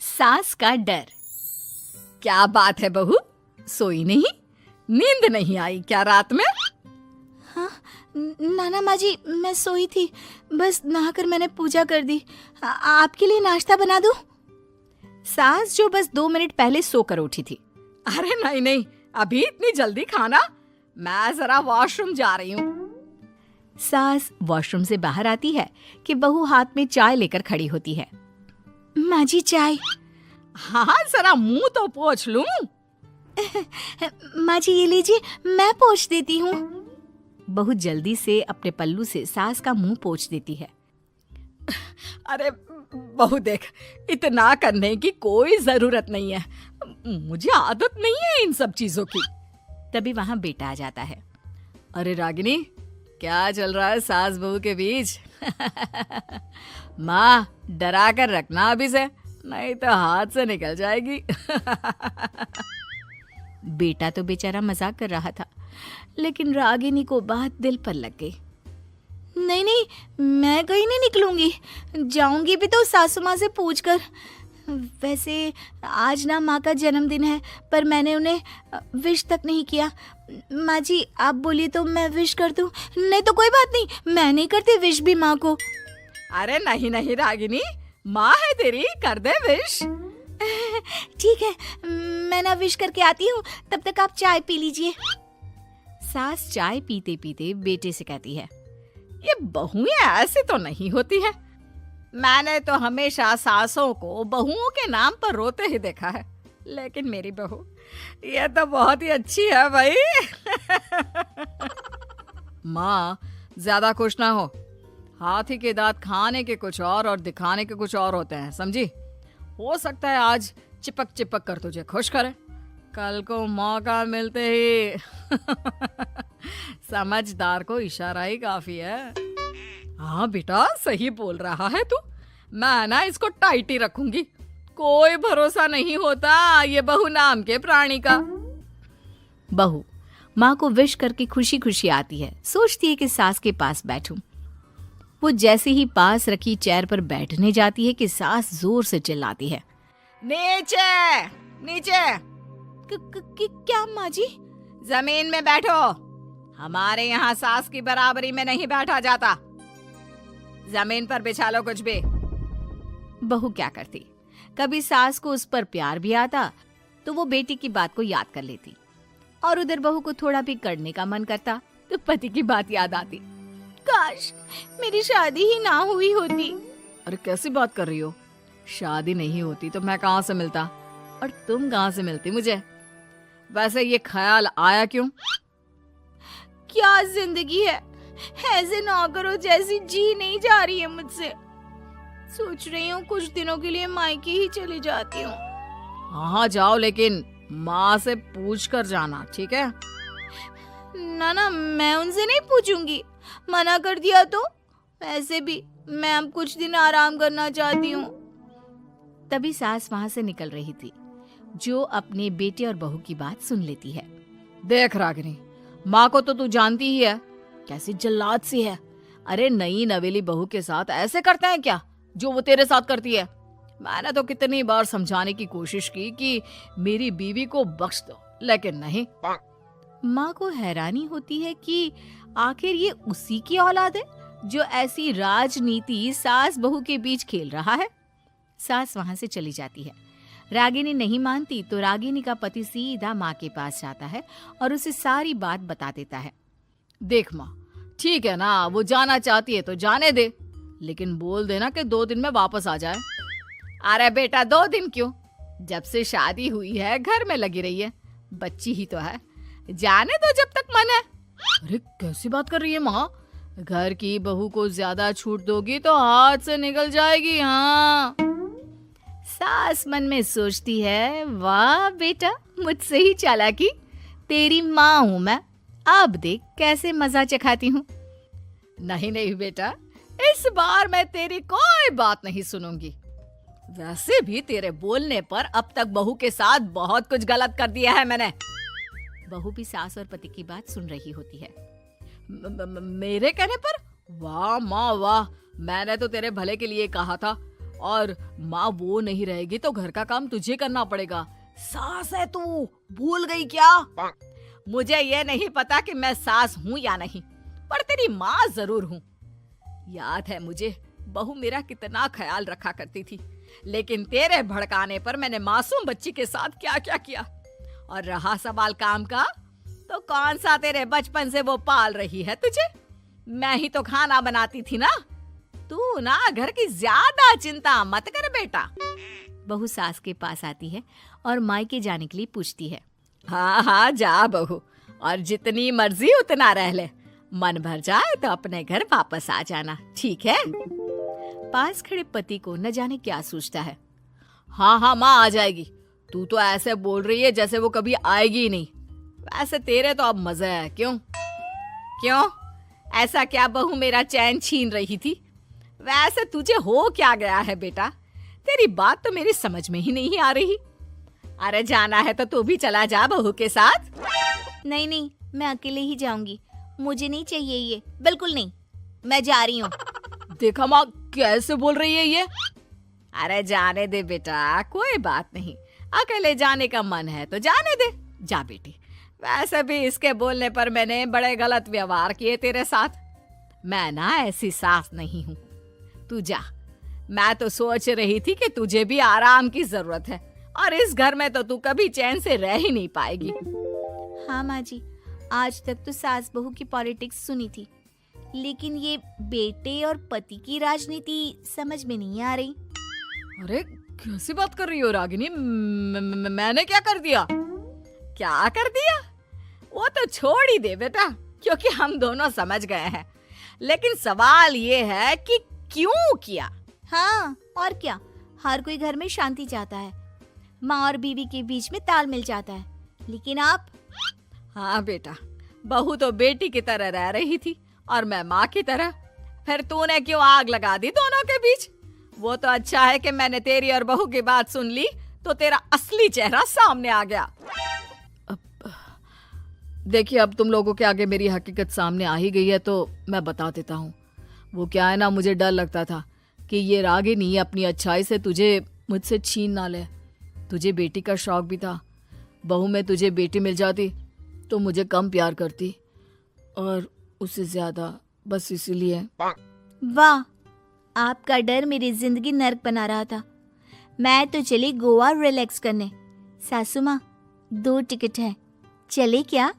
सास का डर। क्या बात है बहू, सोई नहीं? नींद नहीं आई क्या रात में? हाँ नाना माँ जी, मैं सोई थी, बस नहाकर मैंने पूजा कर दी। आपके लिए नाश्ता बना दूं? सास जो बस 2 मिनट पहले सोकर उठी थी। अरे नहीं नहीं, अभी इतनी जल्दी खाना? मैं जरा वॉशरूम जा रही हूँ। सास वॉशरूम से बाहर आती है कि बहू हाथ में चाय लेकर खड़ी होती है। माँ जी चाय। हाँ जरा मुंह तो पोंछ लूं। माँ जी ये लीजिए, मैं पोंछ देती हूँ। बहू जल्दी से अपने पल्लू से सास का मुंह पोंछ देती है। अरे बहू देख, इतना करने की कोई जरूरत नहीं है, मुझे आदत नहीं है इन सब चीजों की। तभी वहां बेटा आ जाता है। अरे रागिनी, क्या चल रहा है सास बहू के बीच? माँ डरा कर रखना अभी से, नहीं तो हाथ से निकल जाएगी। बेटा तो बेचारा मजाक कर रहा था, लेकिन रागिनी को बात दिल पर लग गई। नहीं नहीं, मैं कहीं नहीं निकलूंगी, जाऊंगी भी तो सासू माँ से पूछकर। वैसे आज ना माँ का जन्मदिन है, पर मैंने उन्हें विश तक नहीं किया। माँ जी आप बोलिए तो मैं विश कर दूं? नहीं तो कोई बात नहीं, मैं नहीं करती विश भी माँ को। अरे नहीं नहीं रागिनी, माँ है तेरी, कर दे विश। ठीक है, मैं ना विश करके आती हूँ, तब तक आप चाय पी लीजिए। सास चाय पीते पीते बेटे से कहती है, ये बहुएं ऐसी तो नहीं होती है। मैंने तो हमेशा सासों को बहुओं के नाम पर रोते ही देखा है, लेकिन मेरी बहू ये तो बहुत ही अच्छी है भाई। माँ ज्यादा खुश ना हो, हाथी के दांत खाने के कुछ और दिखाने के कुछ और होते हैं, समझी? हो सकता है आज चिपक चिपक कर तुझे खुश करे, कल को मौका मिलते ही समझदार को इशारा ही काफी है। हाँ बेटा सही बोल रहा है तू, मैं ना इसको टाइट ही रखूंगी, कोई भरोसा नहीं होता ये बहू नाम के प्राणी का। बहू माँ को विश करके खुशी खुशी आती है, सोचती है कि सास के पास बैठूं। वो जैसे ही पास रखी चेयर पर बैठने जाती है कि सास जोर से चिल्लाती है, नीचे नीचे। क्या माँ जी? जमीन में बैठो, हमारे यहाँ सास की बराबरी में नहीं बैठा जाता, जमीन पर बिछा लो कुछ भी। बहू क्या करती, कभी सास को उस पर प्यार भी आता तो वो बेटी की बात को याद कर लेती, और उधर बहू को थोड़ा भी करने का मन करता तो पति की बात याद आती। काश मेरी शादी ही ना हुई होती। अरे कैसी बात कर रही हो, शादी नहीं होती तो मैं कहाँ से मिलता, और तुम कहाँ से मिलती मुझे? वैसे ये ख्याल आया क्यों? क्या जिंदगी है, ऐसे नौकरों जैसी जी नहीं जा रही है मुझसे। सोच रही हूँ कुछ दिनों के लिए मायके ही चली जाती हूँ। हाँ जाओ, लेकिन माँ से पूछ कर जाना, ठीक है? ना मैं उनसे नहीं पूछूंगी, मना कर दिया तो। वैसे भी मैं अब कुछ दिन आराम करना चाहती हूँ। तभी सास वहां से निकल रही थी, जो अपने बेटे और बहू की बात सुन लेती है। देख रागिनी, माँ को तो तू जानती ही है, कैसी जल्लाद सी है। अरे नई नवेली बहू के साथ ऐसे करते हैं क्या जो वो तेरे साथ करती है? मैंने तो कितनी बार समझाने की कोशिश की कि मेरी बीवी को बख्श दो, लेकिन नहीं। माँ को हैरानी होती है कि आखिर ये उसी की औलाद है जो ऐसी राजनीति सास बहू के बीच खेल रहा है। सास वहां से चली जाती है। रागिनी नहीं मानती तो रागिनी का पति सीधा माँ के पास जाता है और उसे सारी बात बता देता है। देख माँ, ठीक है ना, वो जाना चाहती है तो जाने दे, लेकिन बोल देना कि 2 दिन में वापस आ जाए। अरे बेटा 2 दिन क्यों, जब से शादी हुई है घर में लगी रही है, बच्ची ही तो है, जाने दो जब तक मन है। अरे कैसी बात कर रही है माँ, घर की बहू को ज्यादा छूट दोगी तो हाथ से निकल जाएगी। हाँ, सास मन में सोचती है, वाह बेटा मुझसे ही चालाकी, तेरी माँ हूं मैं, अब देख कैसे मजा चखाती हूँ। नहीं नहीं बेटा, इस बार मैं तेरी कोई बात नहीं सुनूंगी। वैसे भी तेरे बोलने पर अब तक बहू के साथ बहुत कुछ गलत कर दिया है मैंने। बहू भी सास और पति की बात सुन रही होती है। मेरे कहने पर? वाह माँ वाह, मैंने तो तेरे भले के लिए कहा था, और माँ वो नहीं रहेगी तो घर का काम तुझे करना पड़ेगा। सास है तू, भूल गई क्या? मुझे ये नहीं पता कि मैं सास हूँ या नहीं, पर तेरी माँ जरूर हूँ। याद है मुझे बहू मेरा कितना ख्याल रखा करती थी, लेकिन तेरे भड़काने पर मैंने मासूम बच्ची के साथ क्या क्या किया। और रहा सवाल काम का, तो कौन सा तेरे बचपन से वो पाल रही है तुझे? मैं ही तो खाना बनाती थी ना। तू ना घर की ज्यादा चिंता मत कर बेटा। बहू सास के पास आती है और मायके जाने के लिए पूछती है। हाँ हाँ जा बहू, और जितनी मर्जी उतना रह ले। मन भर जाए तो अपने घर वापस आ जाना, ठीक है? पास खड़े पति को न जाने क्या सोचता है। हाँ हाँ माँ आ जाएगी। तू तो ऐसे बोल रही है जैसे वो कभी आएगी ही नहीं। वैसे तेरे तो अब मजे है। क्यों क्यों ऐसा क्या बहू मेरा चैन छीन रही थी? वैसे तुझे हो क्या गया है बेटा? तेरी बात तो मेरी समझ में ही नहीं आ रही। अरे जाना है तो तू भी चला जा बहू के साथ। नहीं नहीं, मैं अकेले ही जाऊंगी। मुझे नहीं चाहिए ये, बिल्कुल नहीं। मैं जा रही हूँ। देखा माँ कैसे बोल रही है ये। अरे जाने दे बेटा, कोई बात नहीं। अकेले जाने का मन है तो जाने दे, जा बेटी। वैसे भी इसके बोलने पर मैंने बड़े गलत व्यवहार किए तेरे साथ। मैं ना ऐसी सास नहीं हूँ। तू जा। मैं तो सोच रही थी कि तुझे भी आराम की जरूरत है, और इस घर में तो तू कभी चैन से रह ही नहीं पाएगी। हाँ माँ जी, आज तक तो सास बहू की पॉलिटिक्स सुनी थी, लेकिन ये बेटे और पति की राजनीति समझ में नहीं आ रही। अरे कैसी बात कर रही हो रागिनी? मैंने क्या कर दिया? क्या कर दिया? वो तो छोड़ ही दे बेटा, क्योंकि हम दोनों समझ गए हैं। लेकिन सवाल ये है कि क्यों किया? हाँ और क्या, हर कोई घर में शांति चाहता है, माँ और बीवी के बीच में तालमेल चाहता है, लेकिन आप? हाँ बेटा, बहू तो बेटी की तरह रह रही थी और मैं माँ की तरह। फिर तूने क्यों आग लगा दी दोनों के बीच? वो तो अच्छा है कि मैंने तेरी और बहू की बात सुन ली, तो तेरा असली चेहरा सामने आ गया। देखिए, अब तुम लोगों के आगे मेरी हकीकत सामने आ ही गई है तो मैं बता देता हूँ। वो क्या है ना, मुझे डर लगता था कि ये रागिनी अपनी अच्छाई से तुझे मुझसे छीन ना ले। तुझे बेटी का शौक भी था। बहू में तुझे बेटी मिल जाती तो मुझे कम प्यार करती, और उससे ज्यादा, बस इसीलिए। वाह, आपका डर मेरी जिंदगी नर्क बना रहा था। मैं तो चली गोवा रिलैक्स करने। सासू माँ, 2 टिकट है, चले क्या?